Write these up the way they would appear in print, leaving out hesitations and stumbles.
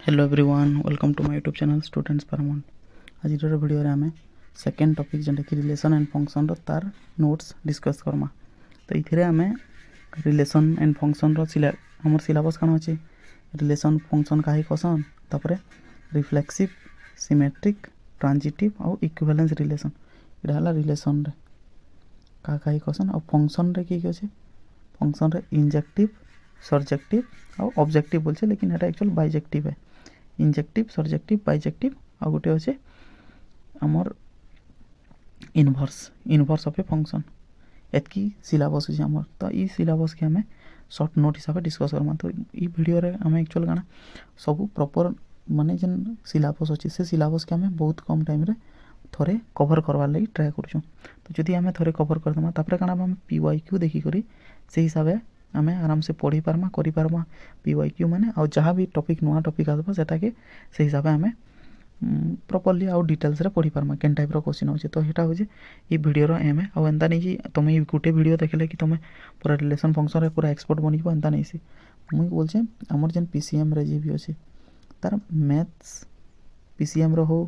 Hello everyone welcome to my YouTube channel students paramount. आज video रे आमे second topic जेंटा कि रिलेशन एंड फंक्शन रो तार नोट्स डिस्कस करमा। तो इथिरे आमे रिलेशन एंड फंक्शन रो हमर सिलेबस काना अछि रिलेशन फंक्शन काहे कोसन तापरे रिफ्लेक्सिव सिमेट्रिक ट्रांजिटिव और इक्विवेलेंस रिलेशन इडा हला रिलेशन रे काहे कोसन और फंक्शन रे की अछि फंक्शन रे इंजेक्टिव सर्जेक्टिव और ऑब्जेक्टिव बोलछे लेकिन एटा एक्चुअल बाइजेक्टिव है इंजेक्टिव सर्जेक्टिव बाइजेक्टिव आ गोटे अच्छे आमर इनवर्स ऑफ ए फंक्शन एतकी सिलेबस अछि आमर। तो ई सिलेबस के हमें शॉर्ट नोट हिसाब से डिस्कस करमा। तो ई वीडियो रे हमें एक्चुअल गाना सब प्रॉपर माने जेन सिलेबस अछि से सिलेबस के हमें बहुत कम टाइम रे थोरे कवर करवार लागि ट्राई करछु। तो जदि हमें थोरे कवर कर दमा तापरे काना हम पीवाईक्यू देखि करी से हिसाब आम आराम से पढ़ी पार्मा करि पार्मा पीवाईक्यू माने आ जहाँ भी टॉपिक नुआ टॉपिक आसबा सेटा के से हिसाब आम प्रॉपर्ली आउ डिटेल्स रे पढ़ी पार्मा केन टाइप रो क्वेश्चन होचे। तो हेटा होचे ई वीडियो रो एम है आ एंता नै कि तुम गुटे वीडियो देखले कि तुम पूरा रिलेशन फंक्शन रे पूरा एक्सपर्ट बनि जबो एंता नै से मुई बोलछे हमर जेन पीसीएम रे जे भी होचे तार मैथ्स पीसीएम रो हो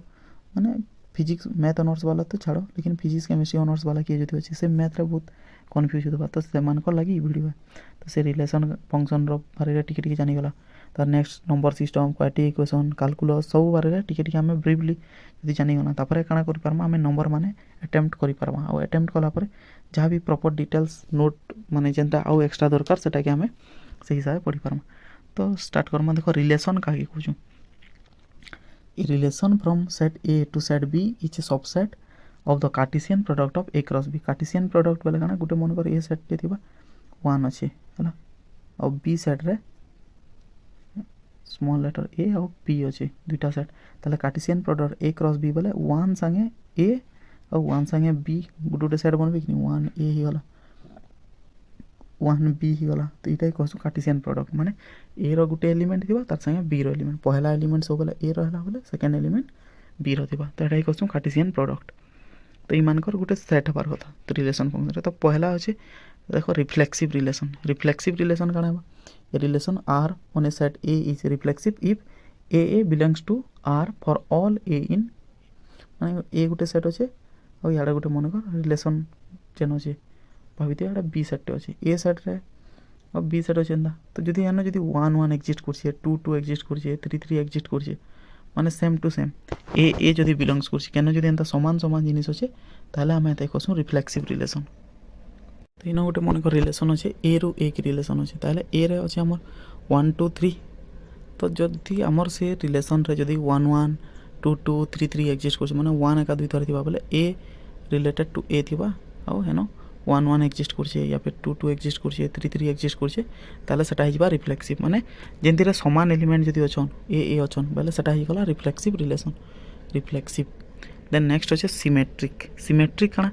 माने फिजिक्स मैथ ऑनर्स वाला तो छाड़ो लेकिन फिजिक्स केमिस्ट्री ऑनर्स वाला किए जति होचे से मैथ रे बहुत कन्फ्यूज होबा। तो से मान को लगी वीडियो है तो से रिलेशन फंक्शन रो बारे रे टिके टिके जानि गला तार next number system quadratic equation calculus सब बारे रे टिके टिके हमें ब्रीफली जदि जानि गना तापर काना करि पारमा हमें नंबर माने अटेम्प्ट करि पारमा आ अटेम्प्ट कला पर जहाँ भी प्रॉपर डिटेल्स नोट माने जेंता आउ एक्स्ट्रा दरकार सेटा के हमें से हिसाब पढ़ी पारमा। तो स्टार्ट करमा देखो रिलेशन काहे कहूछु A relation from set A to set B is a subset of the Cartesian product of A cross B। Cartesian product बोले काना गुटे मन कर A सेट टे थिबा 1 अछि हला और B सेट रे स्मॉल लेटर A और B अछि दुटा सेट तले Cartesian product A cross B बोले 1 संगे A और 1 संगे B गुटे सेट बनबे कि 1 A ही होला 1 B ही होला। तो इटा कहसु कार्टेशियन प्रोडक्ट माने A रो गुटे एलिमेंट थिबा तार संगे B रो एलिमेंट पहला एलिमेंट सब बोले A रहला बोले सेकंड एलिमेंट B रो थिबा तो एटा कहसु कार्टेशियन प्रोडक्ट। तो ई मानकर गुटे सेट हबार कथा तो रिलेशन फंक्शन रे तो पहला होचे देखो रिफ्लेक्सिव रिलेशन काना बा a relation R on a set A is reflexive if A belongs to R for all A in माने A गुटे सेट होचे और याडा गुटे मन कर रिलेशन जेन होचे भाविते एटा बी सेट अछि ए सेट रे और बी सेट अछि एंदा। तो जदि एनो जदि 1 1 एग्जिस्ट करछे 2 2 एग्जिस्ट करछे 3 3 एग्जिस्ट करछे माने सेम टू सेम ए जदि बिलोंग्स करछे केनो जदि एंता समान समान जिनिस अछि ताले हम एते कहसु रिफ्लेक्सिव रिलेशन। तो इनो गोटे मन को रिलेशन अछि ए रु ए की रिलेशन अछि ताले ए रे अछि हमर 1 2 3। तो जदि हमर से रिलेशन रे जदि 1 1 2 2 3 3 एग्जिस्ट करछे माने 1 एका दुई थर थिबा बोले ए रिलेटेड टू ए थिबा और हेनो 1 1 एग्जिस्ट करछे या फिर 2 2 एग्जिस्ट करछे 3 3 एग्जिस्ट करछे ताले सेटा हिबा रिफ्लेक्सिव माने जेंति रे समान एलिमेंट जदि अछन ए अछन बोले सेटा हि गला reflexive relation reflexive. Then next होचे सिमेट्रिक काना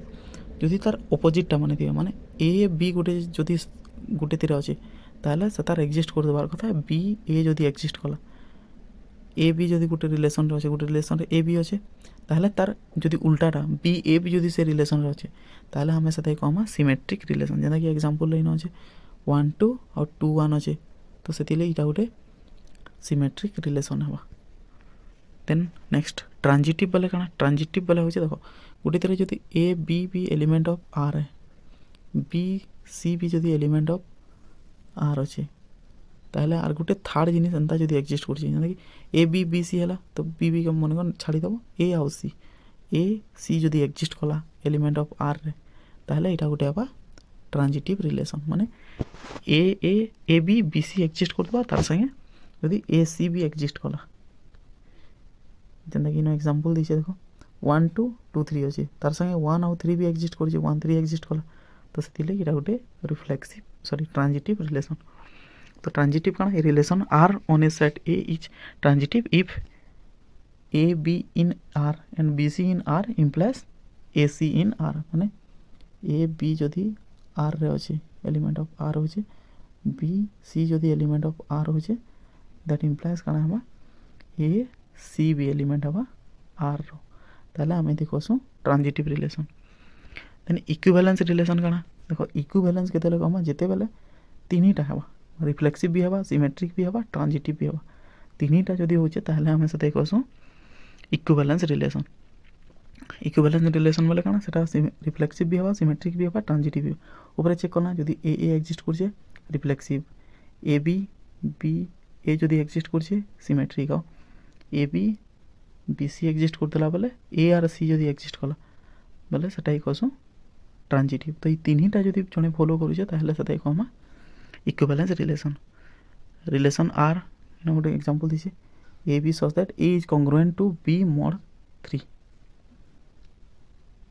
जदि तार ऑपोजिट टा माने दिया माने ए बी गुटे जदि गुटे तिरा अछि ताले से तार एग्जिस्ट कर देबार कथा बी ए जदि एग्जिस्ट कला ए बी जदि गुटे रिलेशन रे अछि गुटे रिलेशन रे ए बी अछि ताहले तार जदि उल्टाटा बी ए बी जदि से रिलेशन रे अछि ताहले हमें सेते कहमा सिमेट्रिक रिलेशन जेना कि एग्जांपल लेनो अछि 1 2 और 2 1 अछि तो सेतिले इटा गुटे सिमेट्रिक रिलेशन हवा। देन नेक्स्ट ट्रांजिटिव बोले काना ट्रांजिटिव बोले होचे देखो गुटे तरे जदि A B B element of R है बी सी बी जदि एलिमेंट ऑफ आर अछि ताहले आर गुटे थर्ड जिनिस एंता जदि एग्जिस्ट करछि जेना कि ए बी बी सी हला तो बी बी के मन को छाडी दबो ए आउ सी जदि एग्जिस्ट कला एलिमेंट ऑफ आर रे ताहले इटा गुटे हबा ट्रांजिटिव रिलेशन माने A B B C exist करबा तार संगे जदि ए सी बी एग्जिस्ट कला जेना कि नो एग्जांपल दिसे देखो 1 2 2 3 अछि तार संगे 1 और 3 भी एग्जिस्ट करछि 1 3 एग्जिस्ट कला तो सेतिले इटा गुटे रिफ्लेक्सिव सॉरी ट्रांजिटिव रिलेशन। तो ट्रांजिटिव काना a relation R on a set A is transitive if a b in R and b c in R implies a c in R माने ए b जदि R रे अछि element of R होचे b c जदि element of R होचे that implies काना हबा a c b element हबा आर रो ताले हम देखोसु transitive relation. Then equivalence relation काना देखो इक्विवेलेंस केतेले कहमा जेते बेले तीनटा हबा रिफ्लेक्सिव भी हवा सिमेट्रिक भी हवा ट्रांजिटिव भी हवा तीनटा जदि होचे ताहले आमे से कहसुँ इक्विवेलेंस रिलेशन। इक्विवेलेंस रिलेशन बोले काना सेटा रिफ्लेक्सिव भी हवा, सिमेट्रिक भी हवा, ट्रांजिटिव भी। ऊपर चेक करना जदि ए एक्जिस्ट करछे reflexive, a B b a जदि एक्जिस्ट करछे सिमेट्रिक, आ a B B c exist करतेला बोले ए आर सी जदि एक्जिस्ट कला बोले सेटा कहसुँ ट्रांजिटिव। तो ये तीनटा जदि जने फॉलो करूछे ताहले सेटा कहमा equivalence relation. Relation R in गोटे एग्जांपल दिसे A B such that A is congruent to B mod 3।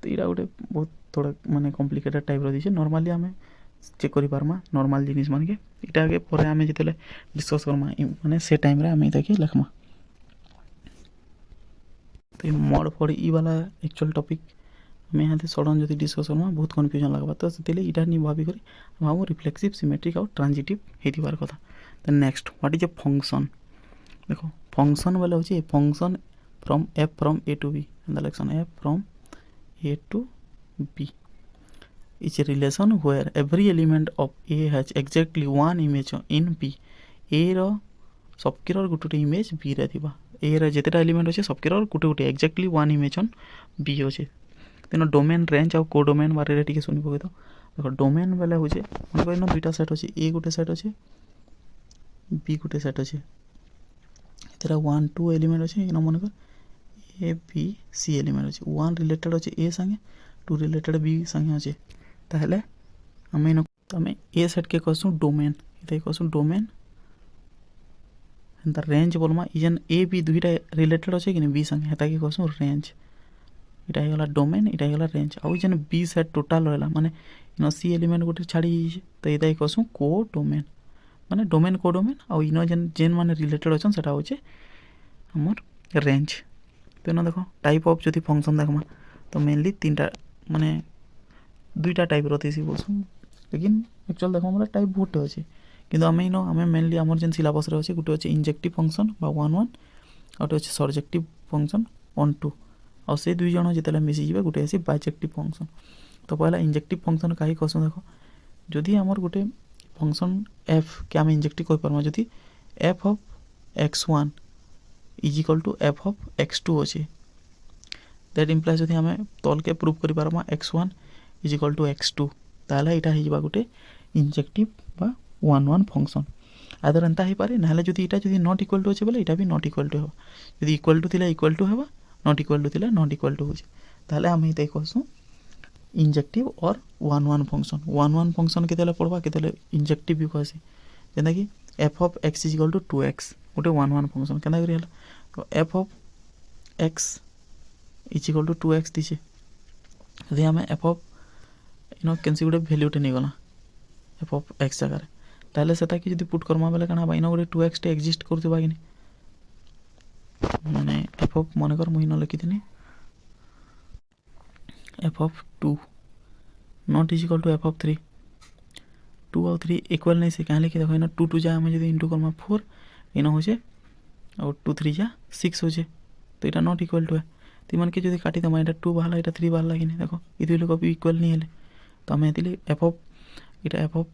तो यहाँ गोटे बहुत थोड़ा माने कॉम्प्लिकेटेड टाइप दिसे। नॉर्मली आमे चेक करि पारमा नॉर्मल जिनिस मान के इटा आगे परे आमे जितले डिस्कस करमा माने से टाइम रे आमे इताके लिखमा। तो ये मॉड फॉर ई वाला एक्चुअल टॉपिक मैं यहाँ सडन जदि डिस्कस करमा बहुत कन्फ्यूजन लगवा। तो से इटा नहीं भाभी करी भाव रिफ्लेक्सिव, सिमेट्रिक और ट्रांजिटिव हेतिबार कथा। तो next what is a function. देखो फंक्शन वाला होची function from f from A to B election f from A to B is a relation where every element of A has exactly one image in B. A रो सबकी गोटे image B रे थिबा। ए रो जेतेटा element अछि सबकी गोटे गोटे exactly one image on B अछि। तेनो डोमेन, रेंज और कोडोमेन बारे रे टिके सुनि पके। तो देखो डोमेन वाला होचे मन कहनो दुईटा सेट अछि, ए गोटे सेट अछि, बी गोटे सेट अछि। तेरा 1 2 एलिमेंट अछि इन मन कर ए बी सी एलिमेंट अछि। 1 रिलेटेड अछि ए संगे, 2 रिलेटेड बी संगे अछि। ताहले हमें ए सेट के कहसु डोमेन। इते कहसु डोमेन एंड द रेंज बोलमा इजन ए बी दुईटा रिलेटेड अछि कि बी संगे हेता के कहसु रेंज। इटा हेगला डोमेन, इटा हेगला रेंज। आउ जन बी सेट टोटल रहला माने इन सी एलिमेंट गोटे छाड़ी तो इता कहसु को डोमेन माने डोमेन को डोमेन। आउ इन जन जेन माने रिलेटेड अछन सेटा होचे हमर रेंज। तो ना देखो टाइप ऑफ जदि फंक्शन देखमा तो मेनली तीनटा माने दुईटा टाइप रथीसी बोलसु। लेकिन एक्चुअल देखो हमरा टाइप बहुत अछि किंतु आमे इन आमे मेनली हमर जेन सिलेबस रे अछि गुटे अछि इंजेक्टिव फंक्शन बा 1 1 आउट अछि सर्जेक्टिव फंक्शन 1 2 और से दुई जण जितले मिसी जिवे गुटे अछि बाइजेक्टिव फंक्शन। तो पहला इंजेक्टिव फंक्शन काहे कहसु देखो जदि हमर गुटे फंक्शन f के आमे इंजेक्टिव कहि परमा जदि f of x1 is equal to f of x2 अछि दैट इंप्लाइज जदि हमें तल के प्रूव करि परमा x1 is equal to x2 ताला इटा हिजबा गुटे इंजेक्टिव बा 1 1 फंक्शन। आदर एंता ही पारे नाले जदि इटा जदि नॉट इक्वल टू अछि बोले इटा भी नॉट इक्वल टू हेबा। जदि इक्वल टू थिला इक्वल टू हेबा, नॉट इक्वल टू थिला नॉट इक्वल टू होछि। ताले हम इते कहसु इंजेक्टिव और 1 1 फंक्शन। 1 1 फंक्शन केतेले पड़बा केतेले इंजेक्टिव भी कहसी जेना कि f of x is equal to 2x गुटे 1 1 फंक्शन केना करी हला। तो f of x is equal to 2x दिसे यदि हमें f of Eno कैंसी Gute value टे नै गला f ऑफ x जगह ताले सेटा कि जदि पुट करमा बेले काना बाइनो गुटे 2x टे एग्जिस्ट करथिबा कि माने f ऑफ माने कर मुइनो लिखि दिनी f of 2 not is equal to f of 3। 2 और 3 इक्वल नहीं से काहे लिखि देखो इनो 2 2 जा हम जदि इनटू करमा 4 इनो होजे और 2 3 जा 6 होजे। तो इटा नॉट इक्वल टू है ती मन के जदि काटी दमा इटा 2 बाहला इटा 3 बाहला कि नहीं देखो इ दुई लोग इक्वल नहीं हेले। तो हमें दिले f ऑफ इटा f of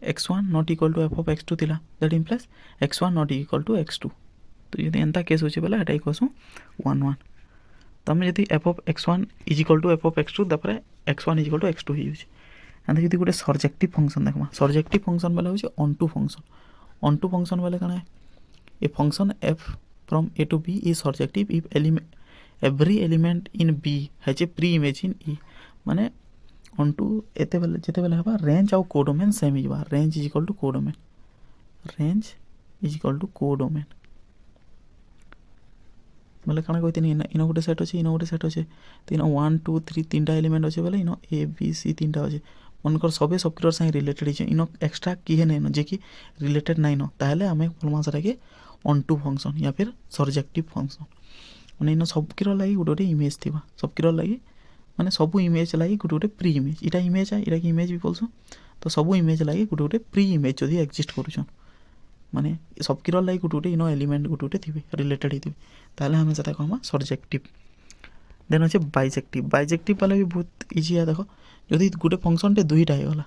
x1 not equal to f of x2 थिला that implies x1 not equal to x2। तो यदि एंता केस होचे बेला एटा इक्वल्स 1 1। तो हमें यदि f of x1 is equal to f of x2 तपरे x1 is equal to x2 ही होचे। एंता यदि गुटे सर्जेक्टिव फंक्शन देखमा सर्जेक्टिव फंक्शन वाला होचे ऑन फंक्शन। ऑन फंक्शन वाला काना है a function f from a to b is surjective if every element in b has a preimage in e माने ऑन टू एते बेले जेते बेले हबा रेंज और codomain same हिजबा। Range is equal to codomain, range is equal to codomain बोले काना कहते इनो गोटे सेट अछि इनो गोटे सेट अछि। तो इनो 1 2 3 तीनटा एलिमेंट अछि बोले इनो a b c तीनटा अछि मनकर सबे सबकिर संग रिलेटेड अछि। इनो एक्स्ट्रा की है नै जे कि रिलेटेड नै न ताहले हमें बोलमा सरा के ऑन टू फंक्शन या फिर सर्जेक्टिव फंक्शन। माने इनो सबकिर लागि गुटे गुटे इमेज थिबा सबकिर लागि माने सबु इमेज लागि गुटे गुटे प्री इमेज इटा इमेज है इटा की इमेज भी बोलसु। तो सबु इमेज लागि गुटे गुटे प्री इमेज जदि एक्जिस्ट करूछन माने सबकिर लागि गुटे गुटे इनो एलिमेंट गुटे गुटे थिबे रिलेटेड हिथिबे ताले हमें सेटा कहमा सर्जेक्टिव। देन होचे बाइजेक्टिव। बाइजेक्टिव वाला भी बहुत इजी है देखो जदि गुटे फंक्शन टे दुईटा हे गला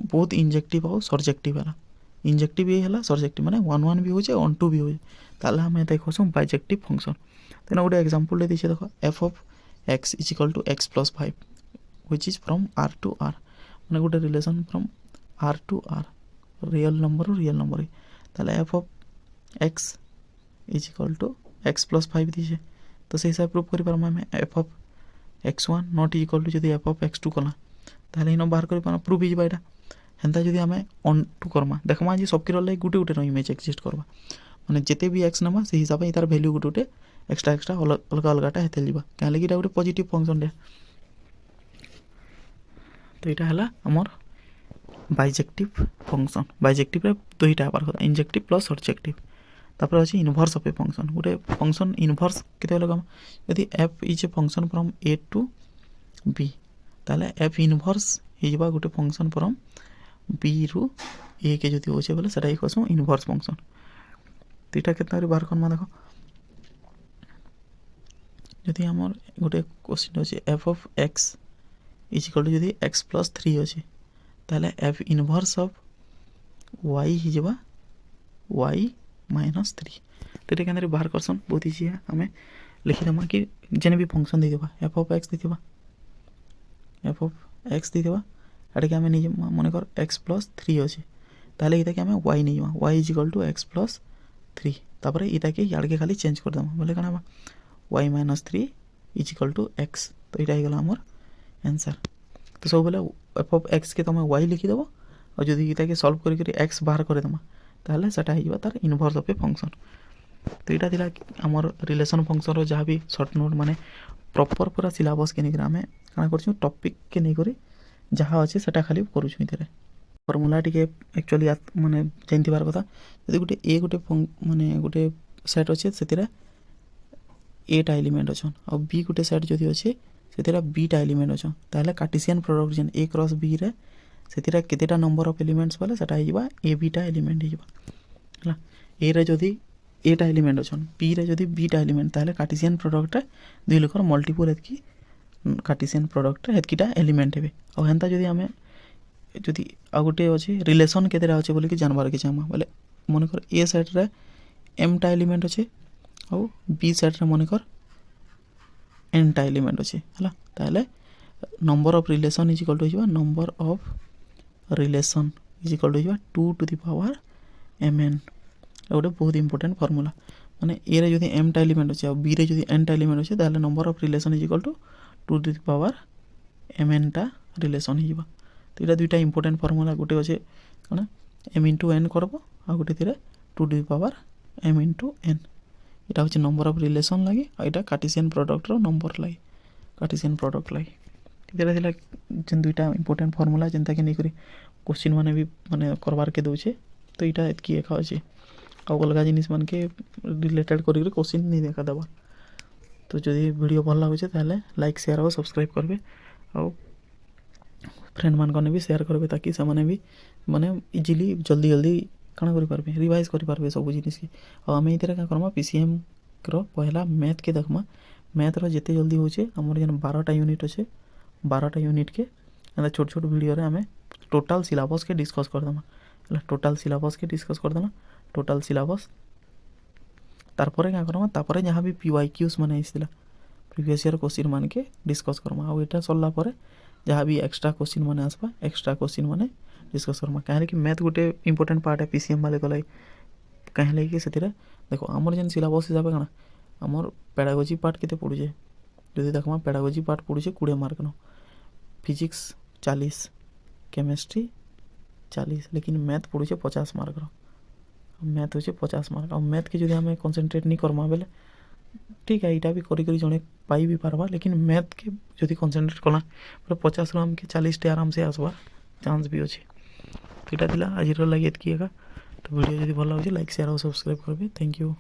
बहुत इंजेक्टिव और सर्जेक्टिव वाला इंजेक्टिव ये है सबजेक्टिव माने 1 1 भी हो 1 2 भी हो ताले हम एते कहसु बाइजेक्टिव फंक्शन तेना गोटे एग्जांपल दे दिछे देखो f of x is equal to x plus 5 which is from r to r माने गोटे relation from r to r real number ताले f of x is equal to x plus 5 दिछे तो से हिसाब proof करि पारमा हम f of x1 not equal to जदी f of x2 कला ताले इन बाहर करि पाना प्रूफ ही जिबा एटा हेंता जदी हमें ऑन टू करमा देखमा जे सब किरो लाइक गुटे नो इमेज एक्जिस्ट करबा माने जेते भी x नमा से हिसाब तार वैल्यू गुटे एक्स्ट्रा अलग अलगाटा हेते लिबा काहे लगी गोटे पॉजिटिव फंक्शन दे तो एटा हला हमर बाइजेक्टिव फंक्शन बाइजेक्टिव रे दुईटा बार କଥା इंजेक्टिव प्लस सबजेक्टिव तापर अछि इनवर्स ऑफ ए फंक्शन गोटे फंक्शन इनवर्स केते लगम यदि f is a function from a to b ताले f इनवर्स हिजबा गोटे फंक्शन फ्रॉम b रु a के जति होचे बोले सेटा कहसु इनवर्स फंक्शन तीटा केतना रे बार करमा देखो यदि हमर गोटे क्वेश्चन अछि f of x is equal to यदि x plus 3 अछि ताले f इनवर्स ऑफ y हिजबा y minus 3 तेरे के अंदर बाहर करसन बहुत इजी है हमें लिखि दमा कि जेने भी फंक्शन दे देबा f of x दे देबा f of x दे देबा एटा के हमें नहीं माने कर x plus 3 अछि ताले इता के हमें y नहीं y is equal to x plus 3 तापर इता के याड के खाली चेंज कर दमा बोले कना y minus 3 is equal to x तो इटा गेला हमर आंसर तो सब बोले f of x के तमे y लिखि देबो और जदी इता के सॉल्व करि करि x बाहर करे दमा ताले सेटा हिजबा तार इनवर्स ऑफ ए फंक्शन तो इटा दिला हमर रिलेशन फंक्शन रो जहा भी शॉर्ट नोट माने प्रॉपर पूरा सिलेबस के निकरा में काना करछु टॉपिक के नै करी जहा अछि सेटा खाली करूछु इतरे फार्मूला टिके एक्चुअली माने जानथिबार कथा यदि गुटे ए गुटे माने गुटे सेट अछि सेतिरा ए टा एलिमेंट अछन और बी गुटे सेट जदी अछि सेतिरा बी टा एलिमेंट अछन ताले कार्टेशियन प्रोडक्ट जन a क्रॉस b रे सेतिरा केतेटा नंबर ऑफ एलिमेंट्स बोले सेटा हिबा a b टा एलिमेंट हिबा हला a रे जदी a टा एलिमेंट अछन b रे जदी b टा एलिमेंट ताले कार्टेशियन प्रोडक्ट दुई लोकर मल्टीपल एतकी कार्टेशियन प्रोडक्ट एतकीटा एलिमेंट हेबे और हेंता जदी हमें जदी आ गुटे अछि रिलेशन केतेरा अछि बोले कि जानबार के चाहमा बोले मन कर a सेट रे m टा एलिमेंट अछि और b सेट रे मन कर n टा एलिमेंट अछि हला ताले number of relation is equal to हिबा number of relation is equal to 2 to the power mn ओडे बहुत इंपोर्टेंट फार्मूला माने ए रे जदी m टा एलिमेंट अछि और b रे जदी n टा एलिमेंट अछि ताले number of relation is equal to 2 to the power mn टा रिलेशन हिबा तो इटा दुईटा इंपोर्टेंट फार्मूला गोटे अछि कोन m into n करबो आ गोटे थिरे 2 to the power m into n इटा होछि नंबर ऑफ रिलेशन लागि आ इटा कार्टेशियन प्रोडक्ट रो नंबर लागि कार्टेशियन प्रोडक्ट लागि इधर दिला जन दुईटा इंपोर्टेंट फार्मूला जनता के नै करी क्वेश्चन माने भी माने करबार के दोछे तो इटा एतकी एका अछि आ अलगा जिनिस मान के रिलेटेड करी क्वेश्चन नहीं देखा दबा तो जदी वीडियो भल लागै छै ताले लाइक शेयर और सब्सक्राइब करबे और फ्रेंड मान कने भी शेयर करबे ताकि से माने भी माने इजीली जल्दी जल्दी काना करि पारबे रिवाइज करि पारबे सब जिनिस के और हम इधर का करमा पीसीएम रो पहला मैथ के देखमा मैथ रो जते जल्दी होचे हमर जन 12टा यूनिट अछि 12टा यूनिट के एना छोट छोट वीडियो रे हमें टोटल सिलेबस के डिस्कस कर दमा टोटल सिलेबस के डिस्कस कर दमा टोटल सिलेबस तारपरे का करमा तारपरे जहां भी पीवाईक्यूज माने आइसिला प्रीवियस ईयर क्वेश्चन मान के डिस्कस करमा आ एटा सल्ला परे जहां भी एक्स्ट्रा क्वेश्चन माने आसबा एक्स्ट्रा क्वेश्चन माने डिस्कस करमा काहे कि मैथ गुटे इंपोर्टेंट पार्ट है पीसीएम वाले को लाई काहे लई कि सेतिरा देखो हमर जन सिलेबस हिसाब काना हमर पेडागोजी पार्ट केते पडुजे जदी देखमा पेडागोजी पार्ट पडुचे 20 मार्क नो फिजिक्स 40 केमिस्ट्री 40 लेकिन मैथ पडुचे 50 मार्क रो मैथ होचे 50 मार्क और मैथ के जदी हमें कंसंट्रेट नहीं करमा बेले ठीक है इटा भी करी करी जने पाई भी पारबा लेकिन मैथ के जदी कंसंट्रेट कला पूरा 50 रो हम के 40 टे आराम से आसबा चांस भी अछि इटा दिला आज रो लागि एतकी एका तो वीडियो जदी भल लागे लाइक शेयर और सब्सक्राइब करबे थैंक यू।